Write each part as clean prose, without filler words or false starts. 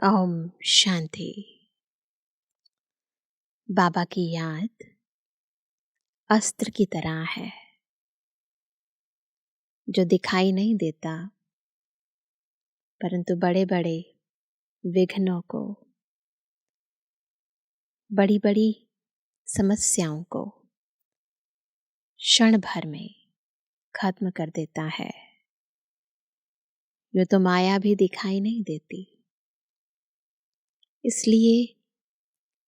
ओम शांति। बाबा की याद अस्त्र की तरह है जो दिखाई नहीं देता, परंतु बड़े बड़े विघ्नों को, बड़ी बड़ी समस्याओं को क्षण भर में खत्म कर देता है। यूं तो माया भी दिखाई नहीं देती, इसलिए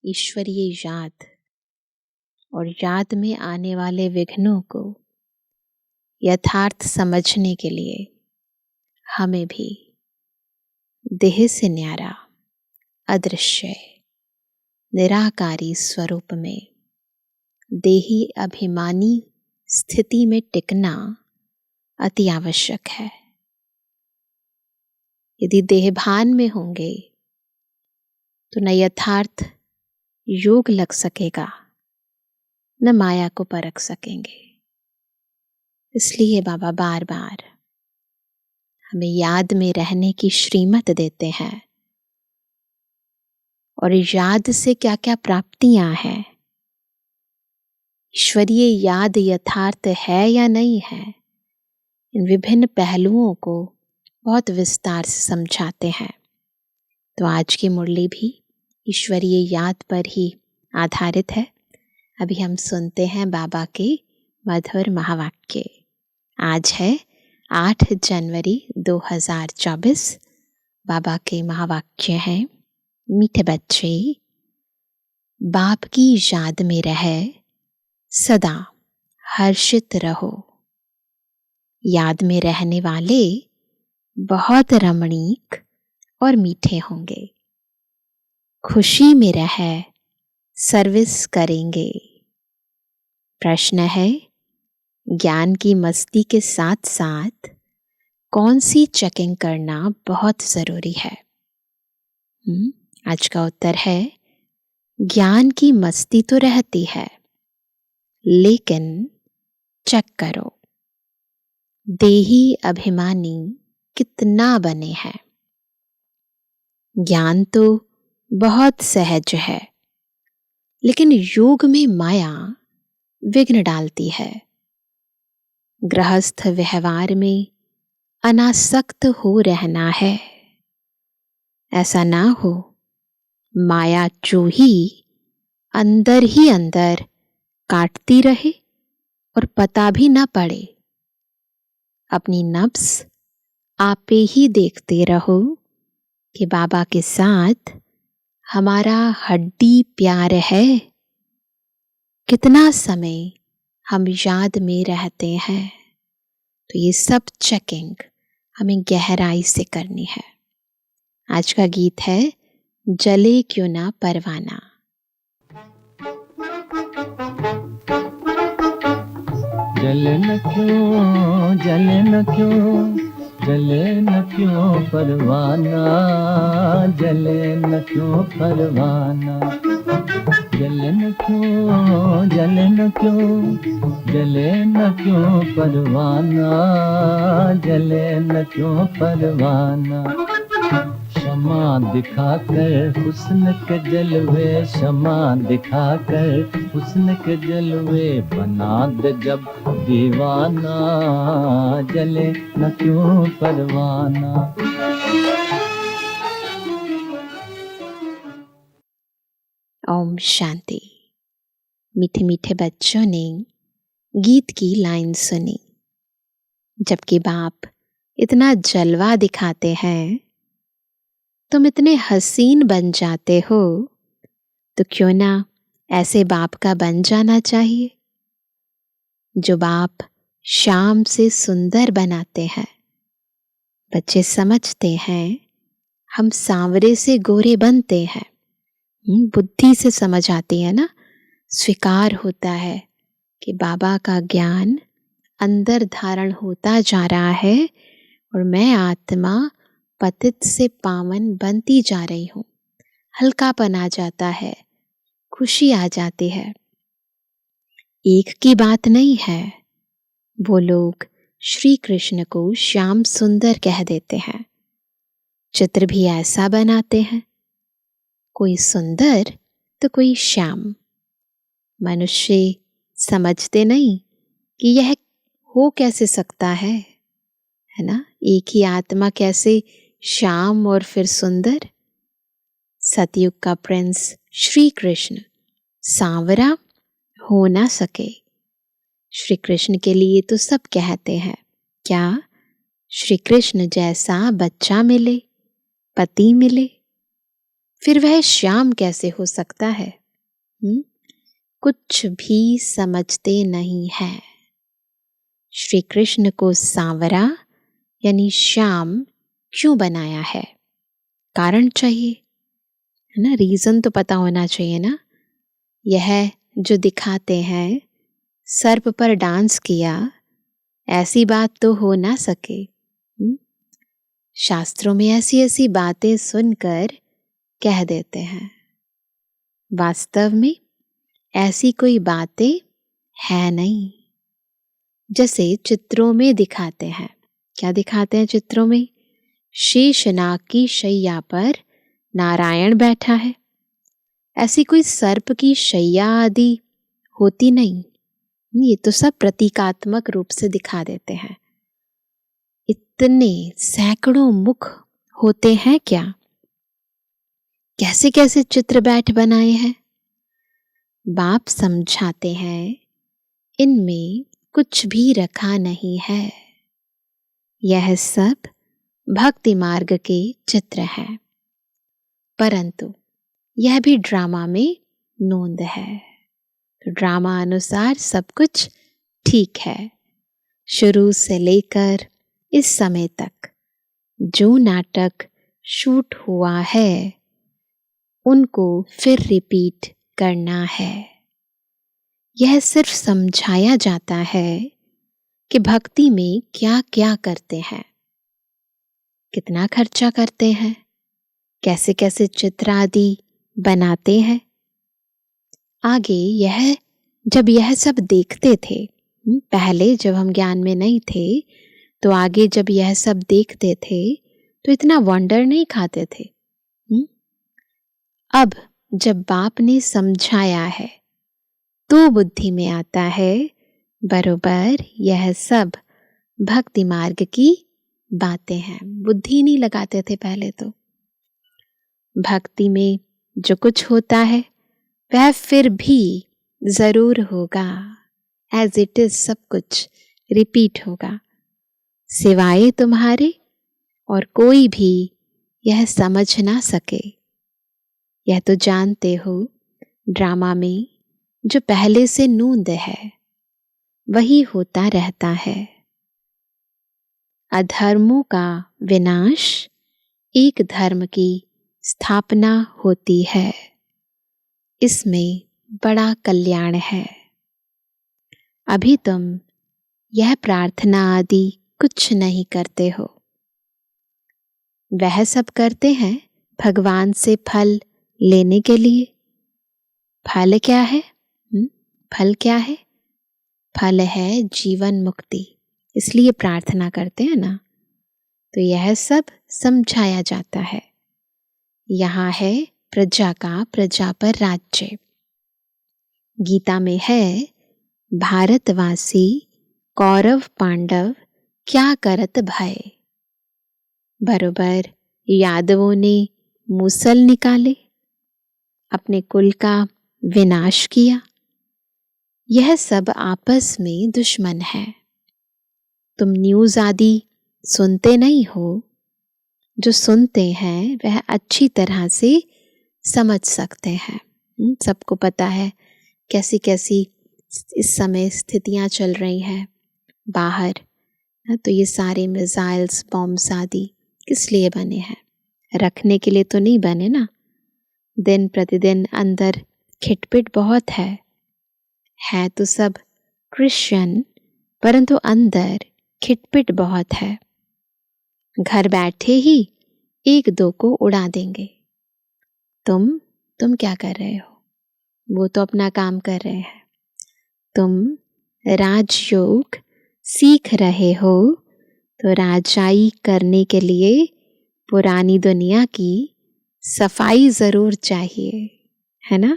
ईश्वरीय याद और याद में आने वाले विघ्नों को यथार्थ समझने के लिए हमें भी देह से न्यारा अदृश्य निराकारी स्वरूप में देही अभिमानी स्थिति में टिकना अति आवश्यक है। यदि देहभान में होंगे तो न यथार्थ योग लग सकेगा, न माया को परख सकेंगे। इसलिए बाबा बार बार हमें याद में रहने की श्रीमत देते हैं, और याद से क्या क्या प्राप्तियां हैं, ईश्वरीय याद यथार्थ है या नहीं है, इन विभिन्न पहलुओं को बहुत विस्तार से समझाते हैं। तो आज की मुरली भी ईश्वरीय याद पर ही आधारित है। अभी हम सुनते हैं बाबा के मधुर महावाक्य। आज है 8 जनवरी 2024। बाबा के महावाक्य हैं, मीठे बच्चे बाप की याद में रहे सदा हर्षित रहो। याद में रहने वाले बहुत रमणीक और मीठे होंगे। खुशी में रहे सर्विस करेंगे। प्रश्न है, ज्ञान की मस्ती के साथ साथ कौन सी चेकिंग करना बहुत जरूरी है? आज का उत्तर है, ज्ञान की मस्ती तो रहती है, लेकिन चेक करो देही अभिमानी कितना बने हैं। ज्ञान तो बहुत सहज है, लेकिन योग में माया विघ्न डालती है। गृहस्थ व्यवहार में अनासक्त हो रहना है। ऐसा ना हो माया चूही अंदर ही अंदर काटती रहे और पता भी ना पड़े। अपनी नफ्स आपे ही देखते रहो कि बाबा के साथ हमारा हड्डी प्यार है। कितना समय हम याद में रहते हैं। तो ये सब चेकिंग हमें गहराई से करनी है। आज का गीत है, जले क्यों ना परवाना। जले न क्यों, जले न क्यों, जले न क्यों परवाना, जले न क्यों परवाना। जले न क्यों, जले न क्यों, जले न क्यों परवाना, जले न क्यों परवाना। क्षमा दिखाकर हुस्न के जलवे, क्षमा दिखाकर हुस्न के जलवे, बना दे जब दीवाना, जले न क्यों परवाना। ओम शांति। मीठे मीठे बच्चों ने गीत की लाइन सुनी। जबकि बाप इतना जलवा दिखाते हैं, तुम इतने हसीन बन जाते हो, तो क्यों ना ऐसे बाप का बन जाना चाहिए, जो बाप शाम से सुंदर बनाते हैं। बच्चे समझते हैं हम सांवरे से गोरे बनते हैं। बुद्धि से समझ आती है ना, स्वीकार होता है कि बाबा का ज्ञान अंदर धारण होता जा रहा है और मैं आत्मा पतित से पावन बनती जा रही हूँ। हल्कापन आ जाता है, खुशी आ जाती है। एक की बात नहीं है, वो लोग श्री कृष्ण को श्याम सुंदर कह देते हैं। चित्र भी ऐसा बनाते हैं कोई सुंदर तो कोई श्याम। मनुष्य समझते नहीं कि यह हो कैसे सकता है ना? एक ही आत्मा कैसे श्याम और फिर सुंदर? सतयुग का प्रिंस श्री कृष्ण सांवरा हो ना सके। श्री कृष्ण के लिए तो सब कहते हैं, क्या श्री कृष्ण जैसा बच्चा मिले, पति मिले, फिर वह श्याम कैसे हो सकता है? कुछ भी समझते नहीं है। श्री कृष्ण को सांवरा यानी श्याम क्यों बनाया है? कारण चाहिए, है ना? रीजन तो पता होना चाहिए ना। यह जो दिखाते हैं सर्प पर डांस किया, ऐसी बात तो हो ना सके। शास्त्रों में ऐसी ऐसी बातें सुनकर कह देते हैं, वास्तव में ऐसी कोई बातें है नहीं। जैसे चित्रों में दिखाते हैं, क्या दिखाते हैं चित्रों में? शेषनाग की शैया पर नारायण बैठा है। ऐसी कोई सर्प की शैया आदि होती नहीं। ये तो सब प्रतीकात्मक रूप से दिखा देते हैं। इतने सैकड़ों मुख होते हैं क्या? कैसे कैसे चित्र बैठ बनाए हैं। बाप समझाते हैं, इनमें कुछ भी रखा नहीं है। यह सब भक्ति मार्ग के चित्र हैं, परंतु यह भी ड्रामा में नोंद है। तो ड्रामा अनुसार सब कुछ ठीक है। शुरू से लेकर इस समय तक जो नाटक शूट हुआ है, उनको फिर रिपीट करना है। यह सिर्फ समझाया जाता है कि भक्ति में क्या क्या करते हैं, कितना खर्चा करते हैं, कैसे कैसे चित्र आदि बनाते हैं। आगे जब यह सब देखते थे, पहले जब हम ज्ञान में नहीं थे, तो आगे जब यह सब देखते थे तो इतना वंडर नहीं खाते थे। अब जब बाप ने समझाया है तो बुद्धि में आता है, बरोबर यह सब भक्ति मार्ग की बातें हैं। बुद्धि नहीं लगाते थे पहले तो। भक्ति में जो कुछ होता है वह फिर भी जरूर होगा, एज इट इज सब कुछ रिपीट होगा, सिवाय तुम्हारे और कोई भी यह समझ ना सके। यह तो जानते हो, ड्रामा में जो पहले से नूंद है वही होता रहता है। अधर्मों का विनाश, एक धर्म की स्थापना होती है। इसमें बड़ा कल्याण है। अभी तुम यह प्रार्थना आदि कुछ नहीं करते हो। वह सब करते हैं भगवान से फल लेने के लिए। फल क्या है? फल क्या है? फल है जीवन मुक्ति, इसलिए प्रार्थना करते हैं ना। तो यह सब समझाया जाता है। यहाँ है प्रजा का प्रजा पर राज्य। गीता में है, भारतवासी कौरव पांडव क्या करत भय। बरोबर यादवों ने मूसल निकाले, अपने कुल का विनाश किया। यह सब आपस में दुश्मन है। तुम न्यूज़ आदि सुनते नहीं हो। जो सुनते हैं वह अच्छी तरह से समझ सकते हैं। सबको पता है कैसी कैसी इस समय स्थितियां चल रही हैं बाहर। तो ये सारे मिसाइल्स, बॉम्ब्स आदि किस लिए बने हैं? रखने के लिए तो नहीं बने ना। दिन प्रतिदिन अंदर खिटपिट बहुत है तो सब क्रिश्चियन, परंतु अंदर खिटपिट बहुत है। घर बैठे ही एक दो को उड़ा देंगे। तुम क्या कर रहे हो? वो तो अपना काम कर रहे हैं। तुम राजयोग सीख रहे हो, तो राजाई करने के लिए पुरानी दुनिया की सफाई जरूर चाहिए, है ना।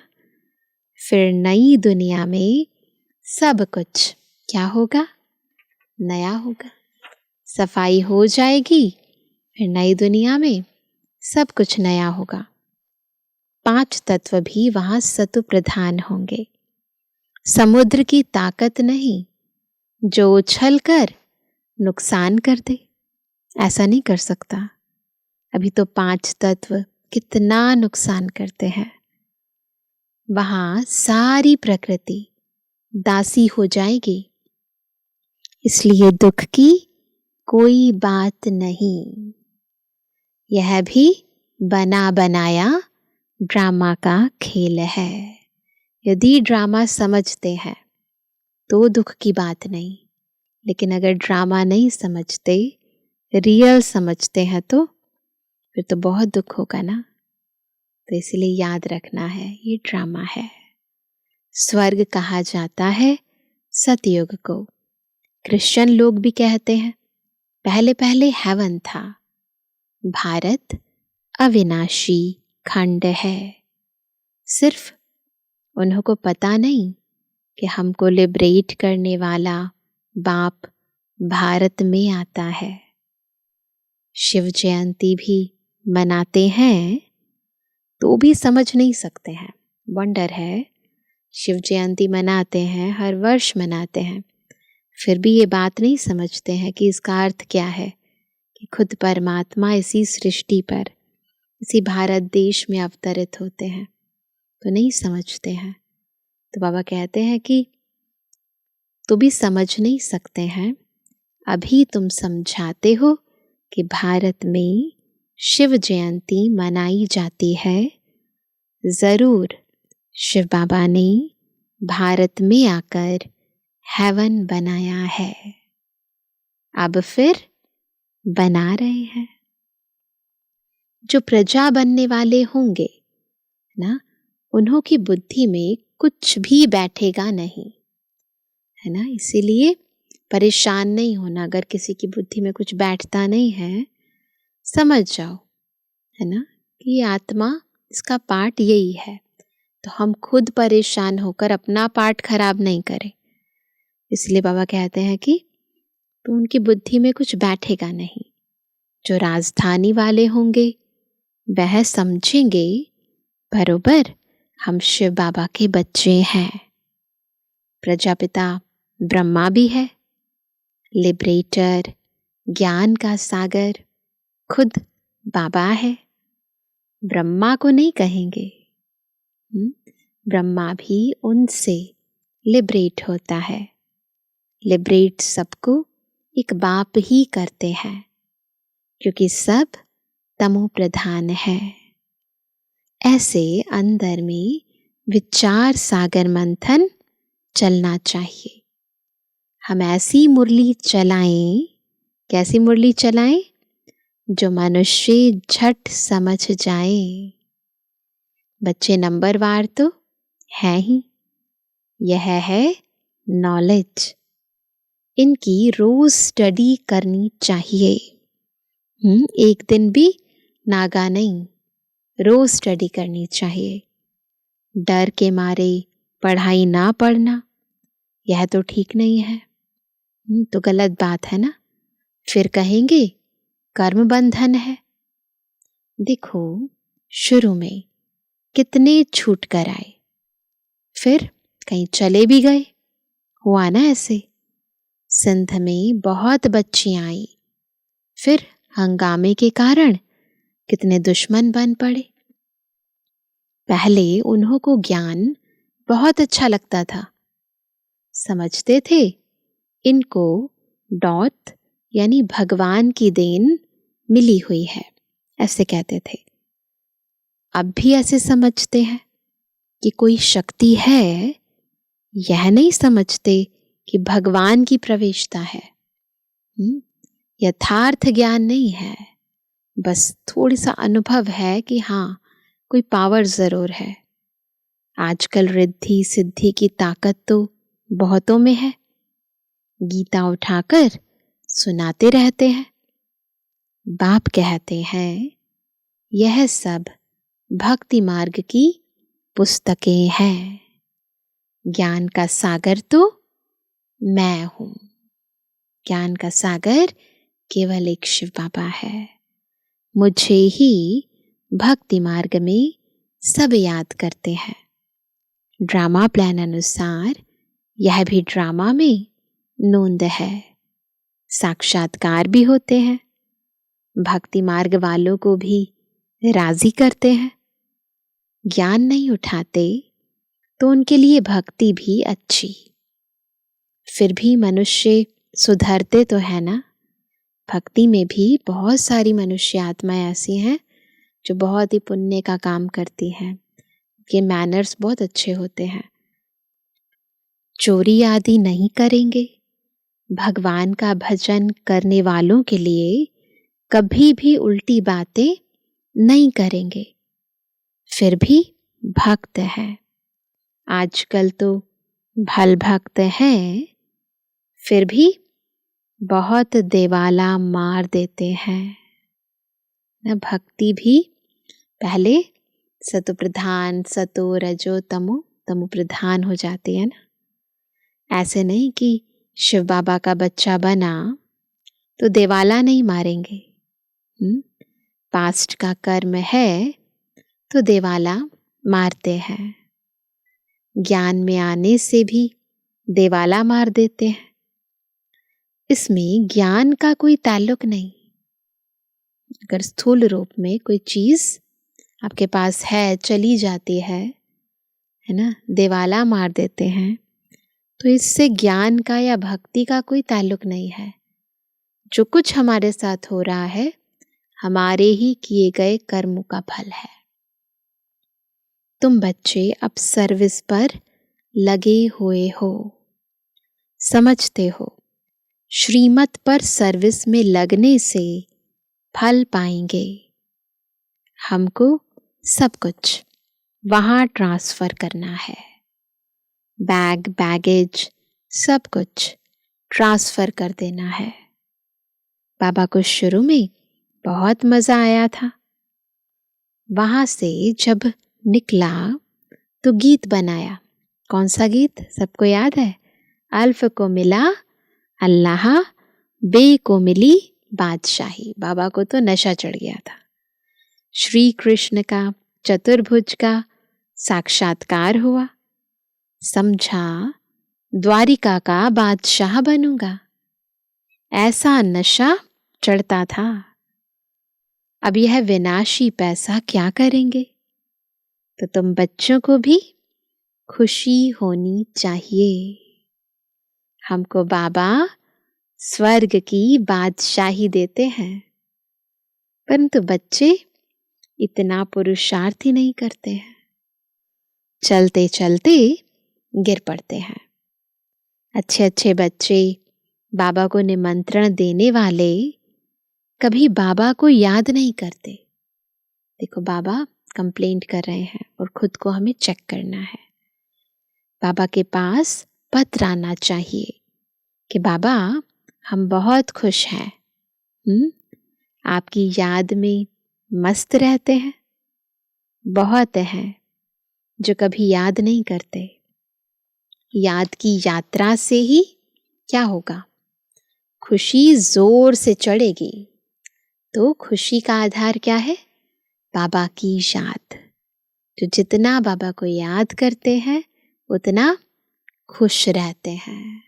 फिर नई दुनिया में सब कुछ क्या होगा? नया होगा। सफाई हो जाएगी, फिर नई दुनिया में सब कुछ नया होगा। 5 तत्व भी वहां सत्व प्रधान होंगे। समुद्र की ताकत नहीं जो उछल कर नुकसान कर दे, ऐसा नहीं कर सकता। अभी तो 5 तत्व कितना नुकसान करते हैं। वहां सारी प्रकृति दासी हो जाएगी, इसलिए दुख की कोई बात नहीं। यह भी बना बनाया ड्रामा का खेल है। यदि ड्रामा समझते हैं तो दुख की बात नहीं, लेकिन अगर ड्रामा नहीं समझते, रियल समझते हैं तो फिर तो बहुत दुख होगा ना। तो इसलिए याद रखना है, ये ड्रामा है। स्वर्ग कहा जाता है सतयुग को। क्रिश्चियन लोग भी कहते हैं पहले पहले हेवन था। भारत अविनाशी खंड है। सिर्फ उन्हों को पता नहीं कि हमको लिबरेट करने वाला बाप भारत में आता है। शिव जयंती भी मनाते हैं तो भी समझ नहीं सकते हैं। वंडर है, शिव जयंती मनाते हैं, हर वर्ष मनाते हैं, फिर भी ये बात नहीं समझते हैं कि इसका अर्थ क्या है, कि खुद परमात्मा इसी सृष्टि पर, इसी भारत देश में अवतरित होते हैं, तो नहीं समझते हैं। तो बाबा कहते हैं कि तो भी समझ नहीं सकते हैं, अभी तुम समझाते हो कि भारत में शिव जयंती मनाई जाती है। जरूर शिव बाबा ने भारत में आकर हेवन बनाया है, अब फिर बना रहे हैं। जो प्रजा बनने वाले होंगे ना, उन्हों की बुद्धि में कुछ भी बैठेगा नहीं, है ना। इसीलिए परेशान नहीं होना। अगर किसी की बुद्धि में कुछ बैठता नहीं है, समझ जाओ, है ना, कि आत्मा इसका पार्ट यही है। तो हम खुद परेशान होकर अपना पार्ट खराब नहीं करें। इसलिए बाबा कहते हैं कि तो उनकी बुद्धि में कुछ बैठेगा नहीं। जो राजधानी वाले होंगे वह समझेंगे बरोबर हम शिव बाबा के बच्चे हैं। प्रजापिता ब्रह्मा भी है, लिबरेटर, ज्ञान का सागर खुद बाबा है। ब्रह्मा को नहीं कहेंगे, ब्रह्मा भी उनसे लिबरेट होता है। लिबरेट सबको एक बाप ही करते हैं, क्योंकि सब तमो प्रधान है। ऐसे अंदर में विचार सागर मंथन चलना चाहिए। हम ऐसी मुरली चलाएं, कैसी मुरली चलाएं, जो मनुष्य झट समझ जाए। बच्चे नंबरवार तो है ही, यह है नॉलेज। इनकी रोज स्टडी करनी चाहिए। एक दिन भी नागा नहीं, रोज स्टडी करनी चाहिए। डर के मारे पढ़ाई ना पढ़ना, यह तो ठीक नहीं है, तो गलत बात है ना। फिर कहेंगे कर्म बंधन है। देखो शुरू में कितने छूट कर आए, फिर कहीं चले भी गए, हुआ ना ऐसे। सिंध में बहुत बच्चियां आई, फिर हंगामे के कारण कितने दुश्मन बन पड़े। पहले उन्हों को ज्ञान बहुत अच्छा लगता था, समझते थे इनको डॉट यानी भगवान की देन मिली हुई है, ऐसे कहते थे। अब भी ऐसे समझते हैं कि कोई शक्ति है, यह नहीं समझते कि भगवान की प्रवेशता है। यथार्थ ज्ञान नहीं है, बस थोड़ी सा अनुभव है कि हाँ कोई पावर जरूर है। आजकल रिद्धि सिद्धि की ताकत तो बहुतों में है, गीता उठाकर सुनाते रहते हैं। बाप कहते हैं यह सब भक्ति मार्ग की पुस्तकें हैं। ज्ञान का सागर तो मैं हूँ। ज्ञान का सागर केवल एक शिव बाबा है। मुझे ही भक्ति मार्ग में सब याद करते हैं। ड्रामा प्लान अनुसार यह भी ड्रामा में नोंद है। साक्षात्कार भी होते हैं। भक्ति मार्ग वालों को भी राजी करते हैं। ज्ञान नहीं उठाते तो उनके लिए भक्ति भी अच्छी। फिर भी मनुष्य सुधरते तो है ना। भक्ति में भी बहुत सारी मनुष्य आत्माएं ऐसी हैं जो बहुत ही पुण्य का काम करती हैं। के मैनर्स बहुत अच्छे होते हैं। चोरी आदि नहीं करेंगे। भगवान का भजन करने वालों के लिए कभी भी उल्टी बातें नहीं करेंगे। फिर भी भक्त है। आजकल तो भल भक्त हैं, फिर भी बहुत देवाला मार देते हैं न। भक्ति भी पहले सतो प्रधान, सतो रजो तमो, तमो प्रधान हो जाती है ना। ऐसे नहीं कि शिव बाबा का बच्चा बना तो देवाला नहीं मारेंगे। पास्ट का कर्म है तो देवाला मारते हैं। ज्ञान में आने से भी देवाला मार देते हैं। इसमें ज्ञान का कोई ताल्लुक नहीं। अगर स्थूल रूप में कोई चीज आपके पास है, चली जाती है ना, देवाला मार देते हैं, तो इससे ज्ञान का या भक्ति का कोई ताल्लुक नहीं है। जो कुछ हमारे साथ हो रहा है हमारे ही किए गए कर्मों का फल है। तुम बच्चे अब सर्विस पर लगे हुए हो, समझते हो श्रीमत पर सर्विस में लगने से फल पाएंगे। हमको सब कुछ वहां ट्रांसफर करना है। बैग, बैगेज सब कुछ ट्रांसफर कर देना है। बाबा को शुरू में बहुत मजा आया था। वहां से जब निकला तो गीत बनाया। कौन सा गीत सबको याद है? अल्फ को मिला अल्लाह, बे को मिली बादशाही। बाबा को तो नशा चढ़ गया था। श्री कृष्ण का चतुर्भुज का साक्षात्कार हुआ। समझा द्वारिका का बादशाह बनूंगा। ऐसा नशा चढ़ता था। अब यह विनाशी पैसा क्या करेंगे? तो तुम बच्चों को भी खुशी होनी चाहिए। हमको बाबा स्वर्ग की बादशाही देते हैं, परंतु बच्चे इतना पुरुषार्थ ही नहीं करते हैं। चलते चलते गिर पड़ते हैं। अच्छे अच्छे बच्चे, बाबा को निमंत्रण देने वाले, कभी बाबा को याद नहीं करते। देखो बाबा कंप्लेंट कर रहे हैं और खुद को हमें चेक करना है। बाबा के पास पत्र आना चाहिए कि बाबा हम बहुत खुश हैं, आपकी याद में मस्त रहते हैं। बहुत हैं जो कभी याद नहीं करते। याद की यात्रा से ही क्या होगा? खुशी जोर से चढ़ेगी। तो खुशी का आधार क्या है? बाबा की याद। जो जितना बाबा को याद करते हैं उतना खुश रहते हैं।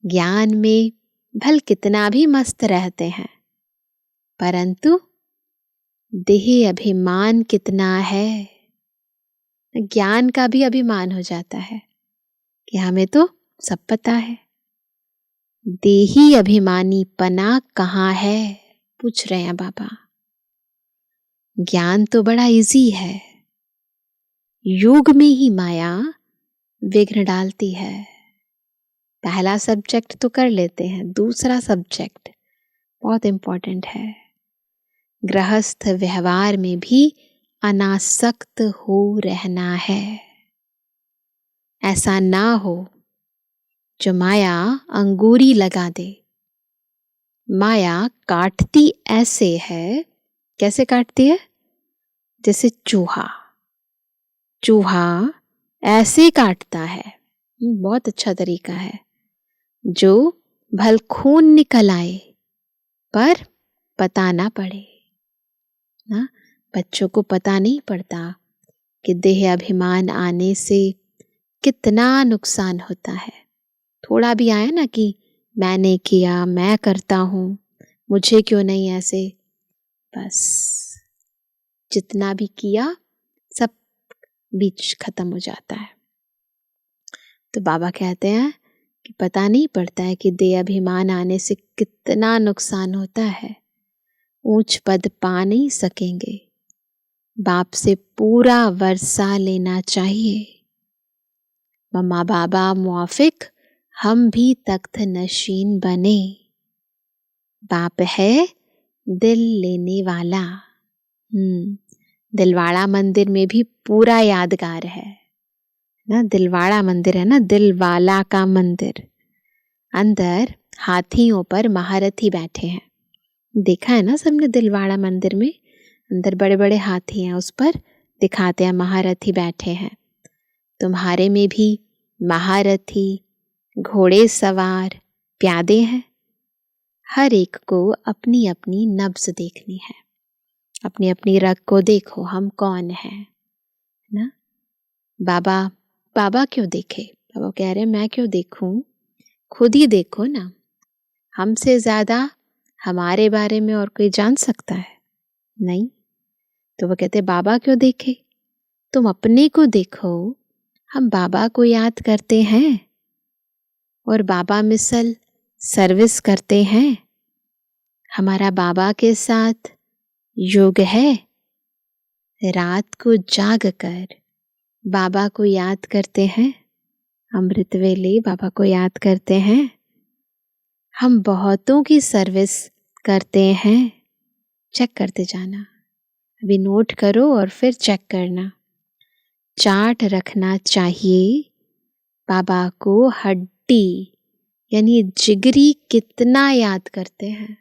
ज्ञान में भल कितना भी मस्त रहते हैं, परंतु देह अभिमान कितना है। ज्ञान का भी अभिमान हो जाता है कि हमें तो सब पता है। देही अभिमानी पना कहाँ है, पूछ रहे हैं बाबा। ज्ञान तो बड़ा इजी है। योग में ही माया विघ्न डालती है। पहला सब्जेक्ट तो कर लेते हैं, दूसरा सब्जेक्ट बहुत इंपॉर्टेंट है। गृहस्थ व्यवहार में भी अनासक्त हो रहना है। ऐसा ना हो जो माया अंगूरी लगा दे। माया काटती ऐसे है, कैसे काटती है? जैसे चूहा, चूहा ऐसे काटता है, बहुत अच्छा तरीका है, जो भल खून निकल आए पर पता ना पड़े ना। बच्चों को पता नहीं पड़ता कि देह अभिमान आने से कितना नुकसान होता है। थोड़ा भी आया ना कि मैंने किया, मैं करता हूं, मुझे क्यों नहीं ऐसे, बस जितना भी किया सब बीच खत्म हो जाता है। तो बाबा कहते हैं कि पता नहीं पड़ता है कि देह अभिमान आने से कितना नुकसान होता है। ऊंच पद पा नहीं सकेंगे, बाप से पूरा वर्षा लेना चाहिए। मम्मा बाबा मुआफिक हम भी तख्त नशीन बने, बाप है दिल लेने वाला। दिलवाड़ा मंदिर में भी पूरा यादगार है ना। दिलवाड़ा मंदिर है ना, दिल वाला का मंदिर। अंदर हाथियों पर महारथी बैठे हैं, देखा है ना सबने दिलवाड़ा मंदिर में। अंदर बड़े बड़े हाथी हैं, उस पर दिखाते हैं महारथी बैठे हैं। तुम्हारे में भी महारथी, घोड़े सवार, प्यादे हैं। हर एक को अपनी अपनी नब्ज देखनी है, अपनी अपनी रग को देखो, हम कौन हैं ना। बाबा क्यों देखे? बाबा कह रहे मैं क्यों देखूं, खुद ही देखो ना। हमसे ज्यादा हमारे बारे में और कोई जान सकता है? नहीं। तो वो कहते बाबा क्यों देखे? तुम अपने को देखो। हम बाबा को याद करते हैं और बाबा मिसल सर्विस करते हैं। हमारा बाबा के साथ योग है। रात को जाग कर बाबा को याद करते हैं, अमृत वेले बाबा को याद करते हैं। हम बहुतों की सर्विस करते हैं। चेक करते जाना, अभी नोट करो और फिर चेक करना। चार्ट रखना चाहिए बाबा को हड्डी यानी जिगरी कितना याद करते हैं।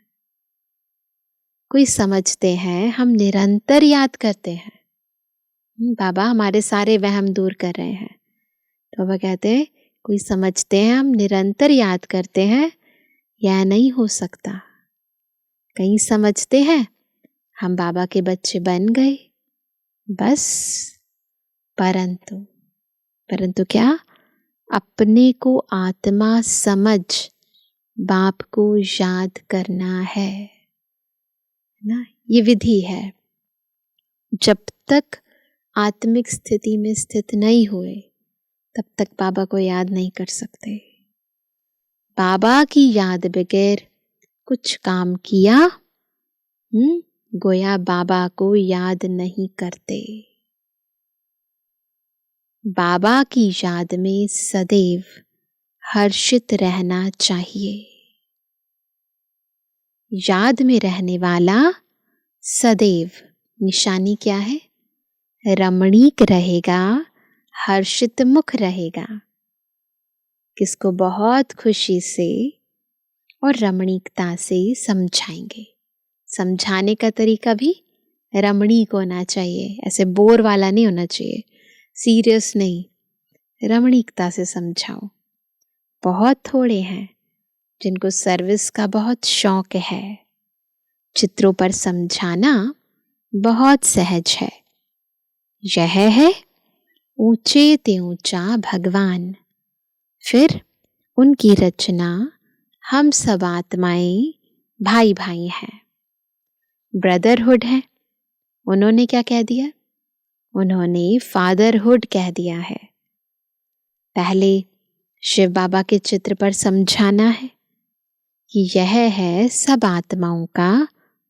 कोई समझते हैं हम निरंतर याद करते हैं, बाबा हमारे सारे वहम दूर कर रहे हैं। तो बाबा कहते हैं कोई समझते हैं हम निरंतर याद करते हैं, यह नहीं हो सकता। कहीं समझते हैं हम बाबा के बच्चे बन गए बस। परंतु क्या? अपने को आत्मा समझ बाप को याद करना है ना। ये विधि है। जब तक आत्मिक स्थिति में स्थित नहीं हुए तब तक बाबा को याद नहीं कर सकते। बाबा की याद बगैर कुछ काम किया गोया बाबा को याद नहीं करते। बाबा की याद में सदैव हर्षित रहना चाहिए। याद में रहने वाला सदैव, निशानी क्या है? रमणीक रहेगा, हर्षित मुख रहेगा। किसको बहुत खुशी से और रमणीकता से समझाएंगे। समझाने का तरीका भी रमणीक होना चाहिए, ऐसे बोर वाला नहीं होना चाहिए, सीरियस नहीं, रमणीकता से समझाओ। बहुत थोड़े हैं जिनको सर्विस का बहुत शौक है। चित्रों पर समझाना बहुत सहज है। यह है ऊंचे ते ऊंचा भगवान, फिर उनकी रचना हम सब आत्माएं भाई भाई हैं, ब्रदरहुड है। उन्होंने क्या कह दिया? उन्होंने फादरहुड कह दिया है। पहले शिव बाबा के चित्र पर समझाना है कि यह है सब आत्माओं का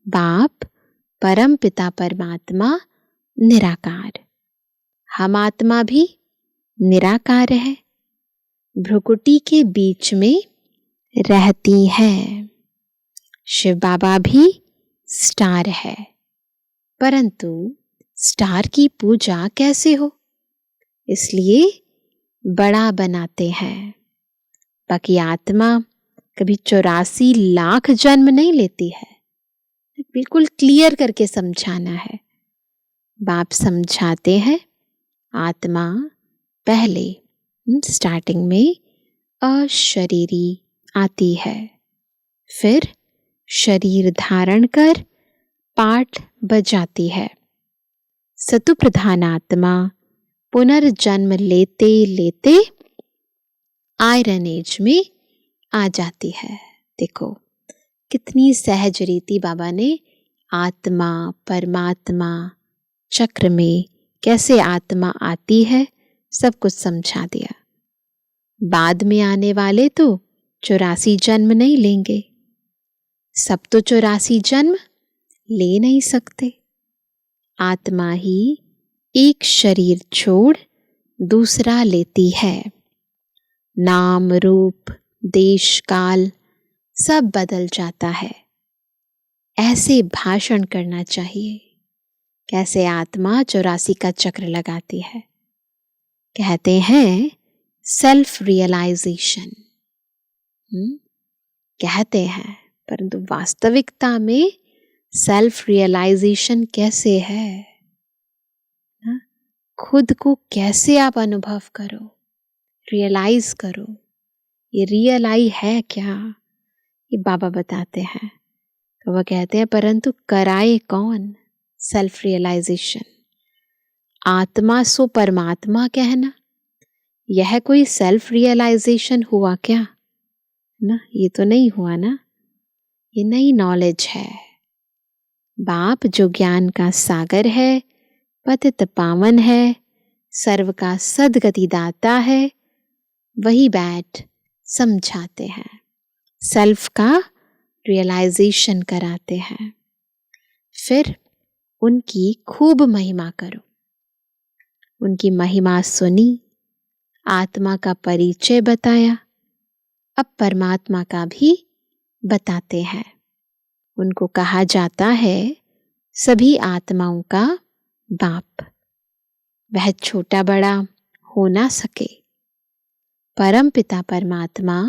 बाप, परम पिता परमात्मा निराकार। हम आत्मा भी निराकार है, भ्रुकुटी के बीच में रहती है। शिव बाबा भी स्टार है, परंतु स्टार की पूजा कैसे हो, इसलिए बड़ा बनाते हैं। बाकी आत्मा कभी 84 लाख जन्म नहीं लेती है। बिल्कुल क्लियर करके समझाना है। बाप समझाते हैं, आत्मा पहले स्टार्टिंग में अशरीरी आती है, फिर शरीर धारण कर पाठ बजाती है। सतु प्रधान आत्मा पुनर्जन्म लेते लेते आयरन एज में आ जाती है। देखो कितनी सहज रीति बाबा ने आत्मा परमात्मा चक्र में कैसे आत्मा आती है सब कुछ समझा दिया। बाद में आने वाले तो 84 जन्म नहीं लेंगे, सब तो 84 जन्म ले नहीं सकते। आत्मा ही एक शरीर छोड़ दूसरा लेती है। नाम रूप देश काल सब बदल जाता है। ऐसे भाषण करना चाहिए कैसे आत्मा 84 का चक्र लगाती है। कहते हैं सेल्फ रियलाइजेशन कहते हैं, परंतु वास्तविकता में सेल्फ रियलाइजेशन कैसे है ना? खुद को कैसे आप अनुभव करो, रियलाइज करो। ये रियलाई है क्या, ये बाबा बताते हैं। तो वह कहते हैं परंतु कराए कौन सेल्फ रियलाइजेशन। आत्मा सो परमात्मा कहना, यह कोई सेल्फ रियलाइजेशन हुआ क्या ना? ये तो नहीं हुआ ना, ये नई नॉलेज है। बाप जो ज्ञान का सागर है, पतित पावन है, सर्व का सदगति दाता है, वही बैठ समझाते हैं, सेल्फ का रियलाइजेशन कराते हैं। फिर उनकी खूब महिमा करो। उनकी महिमा सुनी, आत्मा का परिचय बताया, अब परमात्मा का भी बताते हैं। उनको कहा जाता है सभी आत्माओं का बाप। वह छोटा बड़ा हो ना सके। परम पिता परमात्मा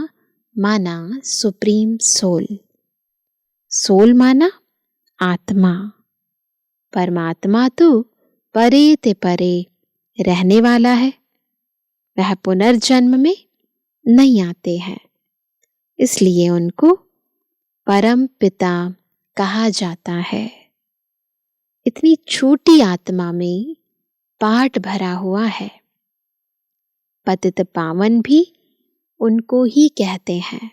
माना सुप्रीम सोल, सोल माना आत्मा। परमात्मा तो परे ते परे रहने वाला है, वह पुनर्जन्म में नहीं आते हैं, इसलिए उनको परम पिता कहा जाता है। इतनी छोटी आत्मा में पाठ भरा हुआ है। पतित पावन भी उनको ही कहते हैं।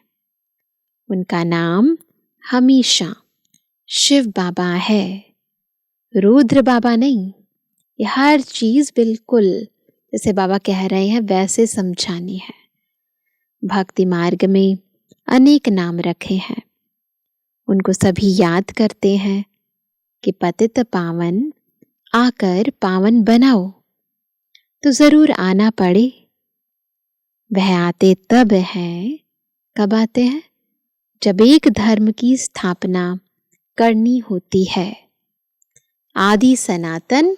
उनका नाम हमेशा शिव बाबा है, रुद्र बाबा नहीं। ये हर चीज बिल्कुल जैसे बाबा कह रहे हैं वैसे समझानी है। भक्ति मार्ग में अनेक नाम रखे हैं, उनको सभी याद करते हैं कि पतित पावन आकर पावन बनाओ, तो जरूर आना पड़े। वह आते तब हैं, कब आते हैं? जब एक धर्म की स्थापना करनी होती है। आदि सनातन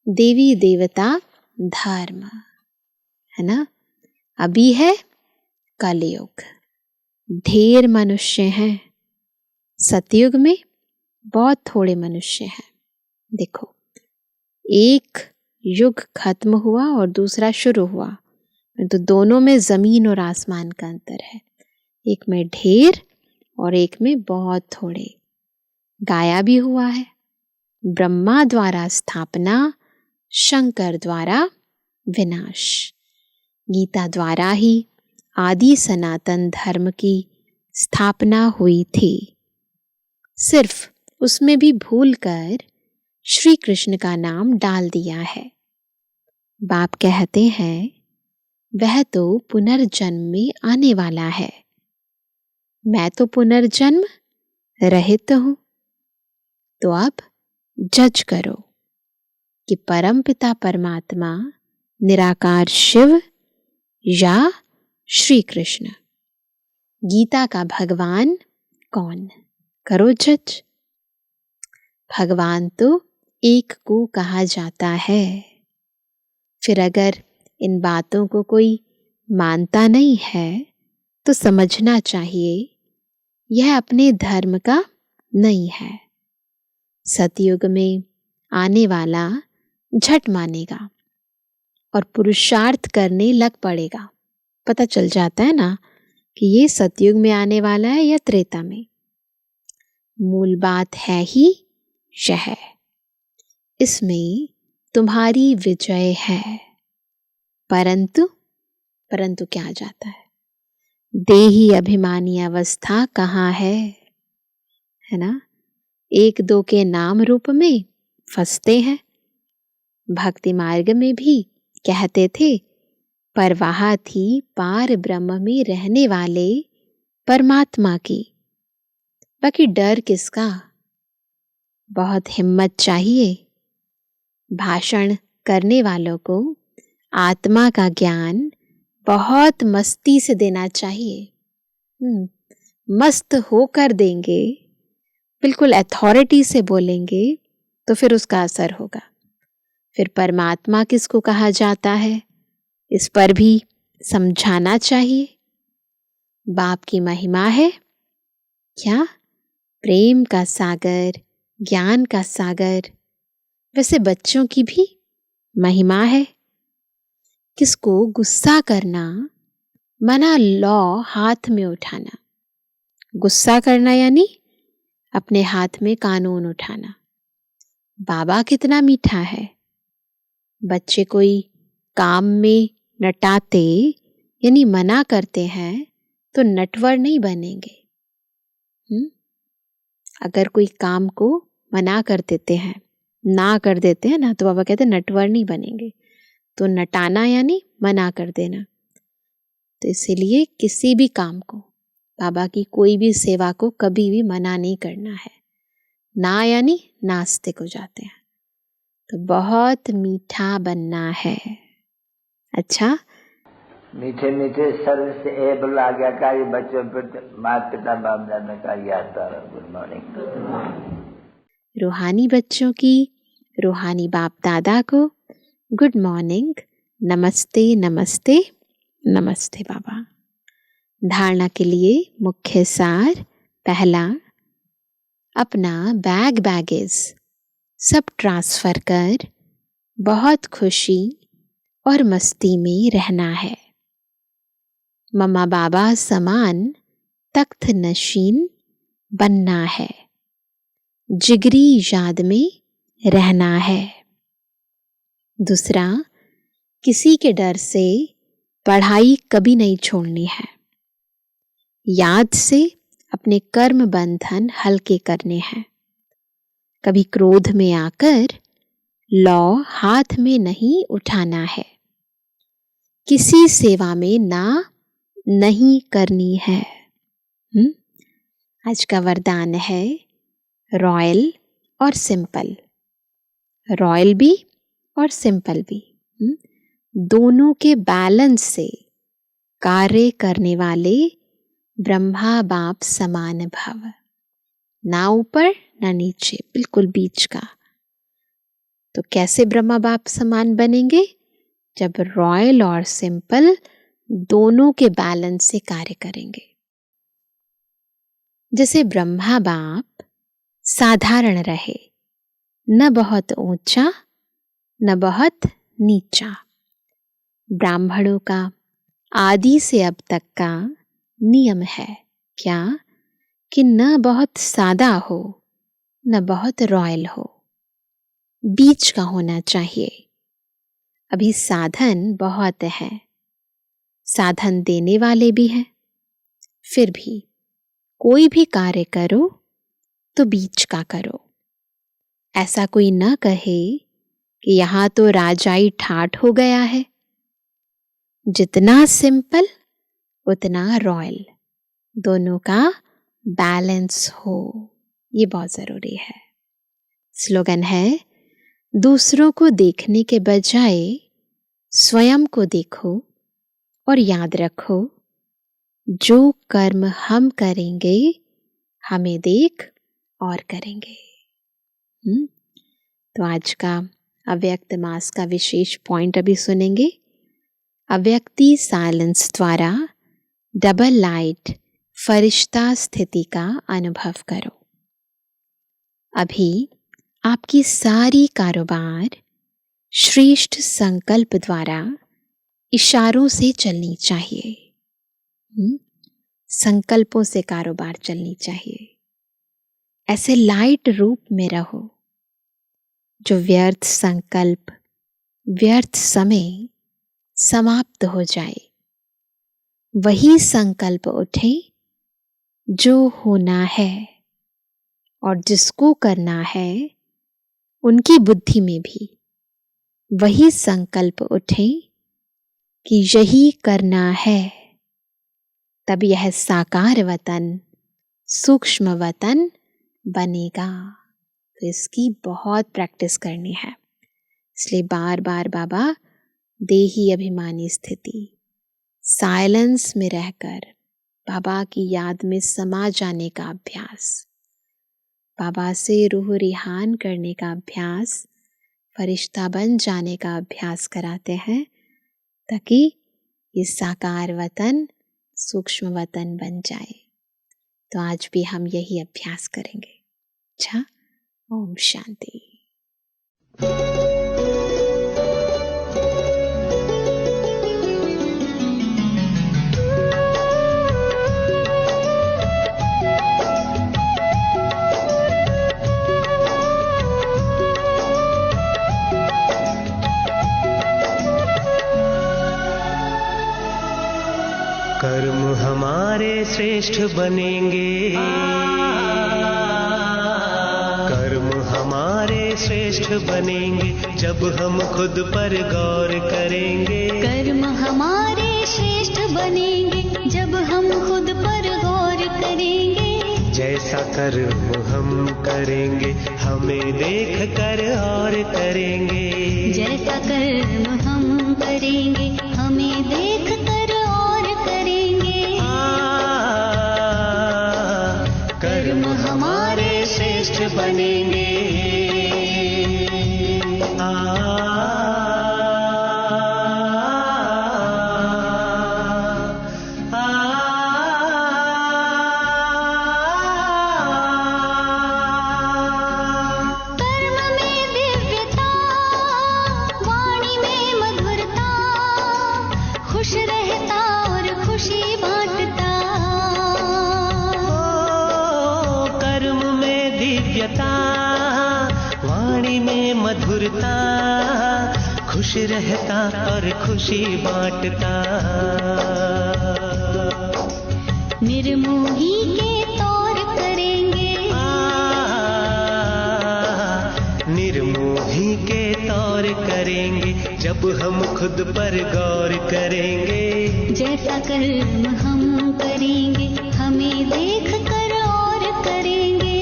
देवी देवता धर्म है ना। अभी है कलयुग, ढेर मनुष्य हैं। सतयुग में बहुत थोड़े मनुष्य हैं। देखो एक युग खत्म हुआ और दूसरा शुरू हुआ, तो दोनों में जमीन और आसमान का अंतर है। एक में ढेर और एक में बहुत थोड़े। गाया भी हुआ है, ब्रह्मा द्वारा स्थापना, शंकर द्वारा विनाश। गीता द्वारा ही आदि सनातन धर्म की स्थापना हुई थी। सिर्फ उसमें भी भूलकर श्री कृष्ण का नाम डाल दिया है। बाप कहते हैं वह तो पुनर्जन्म में आने वाला है, मैं तो पुनर्जन्म रहित हूं। तो अब जज करो कि परम पिता परमात्मा निराकार शिव या श्री कृष्ण, गीता का भगवान कौन? करो जज। भगवान तो एक को कहा जाता है। फिर अगर इन बातों को कोई मानता नहीं है तो समझना चाहिए यह अपने धर्म का नहीं है। सतयुग में आने वाला झट मानेगा और पुरुषार्थ करने लग पड़ेगा। पता चल जाता है ना कि ये सतयुग में आने वाला है या त्रेता में। मूल बात है ही यह, इसमें तुम्हारी विजय है। परंतु क्या आ जाता है, देही अभिमानी अवस्था कहाँ है ना। एक दो के नाम रूप में फंसते हैं। भक्ति मार्ग में भी कहते थे परवाह थी पार ब्रह्म में रहने वाले परमात्मा की। बाकी डर किसका, बहुत हिम्मत चाहिए। भाषण करने वालों को आत्मा का ज्ञान बहुत मस्ती से देना चाहिए। मस्त होकर देंगे, बिल्कुल अथॉरिटी से बोलेंगे तो फिर उसका असर होगा। फिर परमात्मा किसको कहा जाता है, इस पर भी समझाना चाहिए। बाप की महिमा है क्या, प्रेम का सागर, ज्ञान का सागर। वैसे बच्चों की भी महिमा है। किसको गुस्सा करना, मना लॉ हाथ में उठाना। गुस्सा करना यानी अपने हाथ में कानून उठाना। बाबा कितना मीठा है। बच्चे कोई काम में नटाते यानी मना करते हैं तो नटवर नहीं बनेंगे। अगर कोई काम को मना कर देते हैं, ना कर देते हैं ना, तो बाबा कहते हैं नटवर नहीं बनेंगे। तो नटाना यानी मना कर देना। तो इसीलिए किसी भी काम को, बाबा की कोई भी सेवा को कभी भी मना नहीं करना है। ना यानी नास्तिक हो जाते हैं। तो बहुत मीठा बनना है। अच्छा, मीठे मीठे सर्व से एबल आज्ञाकारी बच्चों पर माता पिता बाप दादा का याद तारा। Good morning. रूहानी बच्चों की रूहानी बाप दादा को गुड मॉर्निंग, नमस्ते नमस्ते नमस्ते बाबा। धारणा के लिए मुख्य सार, पहला, अपना बैगेज सब ट्रांसफर कर बहुत खुशी और मस्ती में रहना है। मम्मा बाबा समान तख्त नशीन बनना है। जिगरी याद में रहना है। दूसरा, किसी के डर से पढ़ाई कभी नहीं छोड़नी है। याद से अपने कर्म बंधन हल्के करने हैं। कभी क्रोध में आकर लौ हाथ में नहीं उठाना है। किसी सेवा में ना नहीं करनी है। आज का वरदान है रॉयल और सिंपल। रॉयल भी और सिंपल भी, दोनों के बैलेंस से कार्य करने वाले ब्रह्मा बाप समान भव। ना ऊपर ना नीचे, बिल्कुल बीच का। तो कैसे ब्रह्मा बाप समान बनेंगे, जब रॉयल और सिंपल दोनों के बैलेंस से कार्य करेंगे। जैसे ब्रह्मा बाप साधारण रहे, न बहुत ऊंचा न बहुत नीचा। ब्राह्मणों का आदि से अब तक का नियम है क्या, कि न बहुत सादा हो न बहुत रॉयल हो, बीच का होना चाहिए। अभी साधन बहुत है, साधन देने वाले भी हैं, फिर भी कोई भी कार्य करो तो बीच का करो। ऐसा कोई न कहे कि यहां तो राजाई ठाठ हो गया है। जितना सिंपल उतना रॉयल, दोनों का बैलेंस हो, ये बहुत जरूरी है। स्लोगन है, दूसरों को देखने के बजाय स्वयं को देखो और याद रखो, जो कर्म हम करेंगे हमें देख और करेंगे। तो आज का अव्यक्त मास का विशेष पॉइंट अभी सुनेंगे। अव्यक्ति साइलेंस द्वारा डबल लाइट फरिश्ता स्थिति का अनुभव करो। अभी आपकी सारी कारोबार श्रेष्ठ संकल्प द्वारा इशारों से चलनी चाहिए। संकल्पों से कारोबार चलनी चाहिए। ऐसे लाइट रूप में रहो जो व्यर्थ संकल्प, व्यर्थ समय समाप्त हो जाए। वही संकल्प उठे जो होना है, और जिसको करना है उनकी बुद्धि में भी वही संकल्प उठे कि यही करना है। तब यह साकार वतन, सूक्ष्म वतन बनेगा। तो इसकी बहुत प्रैक्टिस करनी है। इसलिए बार बार बाबा देही अभिमानी स्थिति, साइलेंस में रहकर बाबा की याद में समा जाने का अभ्यास, बाबा से रूह रिहान करने का अभ्यास, फरिश्ता बन जाने का अभ्यास कराते हैं, ताकि ये साकार वतन सूक्ष्म वतन बन जाए। तो आज भी हम यही अभ्यास करेंगे। अच्छा, ओम शांति। कर्म हमारे श्रेष्ठ बनेंगे, कर्म हमारे श्रेष्ठ बनेंगे जब हम खुद पर गौर करेंगे। कर्म हमारे श्रेष्ठ बनेंगे जब हम खुद पर गौर करेंगे। जैसा कर्म हम करेंगे हमें देख कर और करेंगे। जैसा कर्म हम करेंगे हमें देख कर और करेंगे। कर्म हमारे श्रेष्ठ बनेंगे। वाणी में मधुरता, खुश रहता और खुशी बांटता। निर्मोही के तौर करेंगे, निर्मोही के तौर करेंगे जब हम खुद पर गौर करेंगे। जैसा कर्म हम करेंगे हमें देख कर और करेंगे।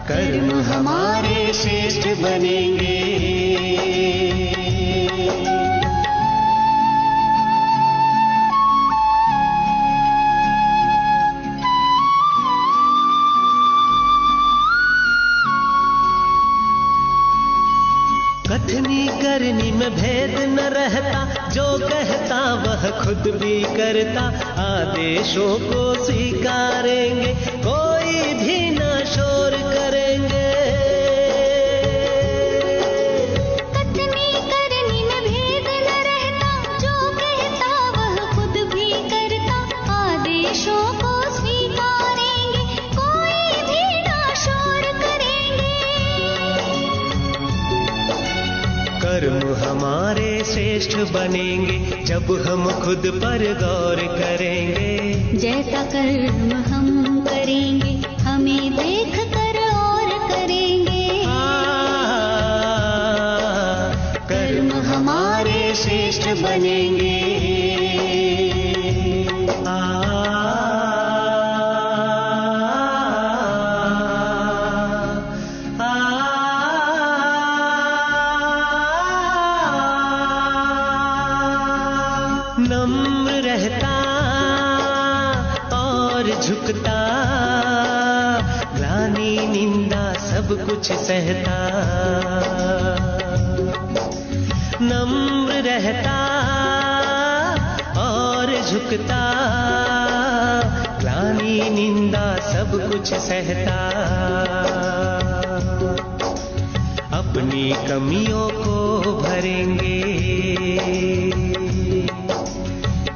कर्म हमारे श्रेष्ठ बनेंगे। कथनी करनी में भेद न रहता, जो कहता वह खुद भी करता। आदेशों को स्वीकारेंगे, कोई भी न शोर करेंगे। कथनी करनी में भेद न रहता, जो कहता वह खुद भी करता। आदेशों को स्वीकारेंगे, कोई भी न शोर करेंगे। कर्म हमारे श्रेष्ठ बनेंगे जब हम खुद पर गौर करेंगे। जैसा कर्म हम करेंगे हमें देख कर और करेंगे। कर्म हमारे श्रेष्ठ बनेंगे। नम्र रहता और झुकता, ग्लानि निंदा सब कुछ सहता। नम्र रहता और झुकता, ग्लानि निंदा सब कुछ सहता। अपनी कमियों को भरेंगे,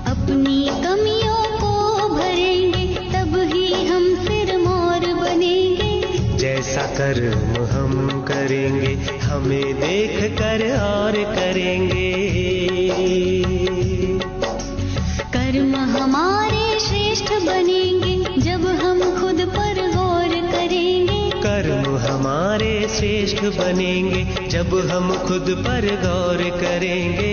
अपनी कमियों को भरेंगे, तब ही हम सिरमौर बनेंगे। जैसा कर्म हम करेंगे हमें देख कर और करेंगे। कर्म हमारे श्रेष्ठ बनेंगे जब हम खुद पर गौर करेंगे। कर्म हमारे श्रेष्ठ बनेंगे जब हम खुद पर गौर करेंगे।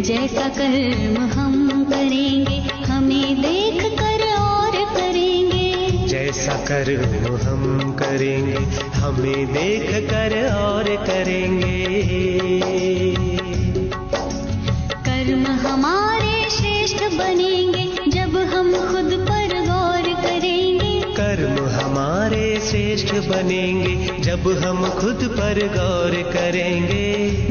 जैसा कर्म हम करेंगे हमें देख कर और करेंगे। जैसा कर्म हम करेंगे हमें देख कर और करेंगे। कर्म हमारे श्रेष्ठ बनेंगे जब हम खुद पर गौर करेंगे। कर्म हमारे श्रेष्ठ बनेंगे जब हम खुद पर गौर करेंगे।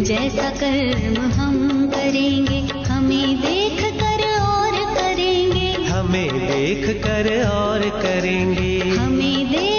जैसा कर्म हम करेंगे हमें देख कर और करेंगे। हमें देख कर और करेंगे। हमें देख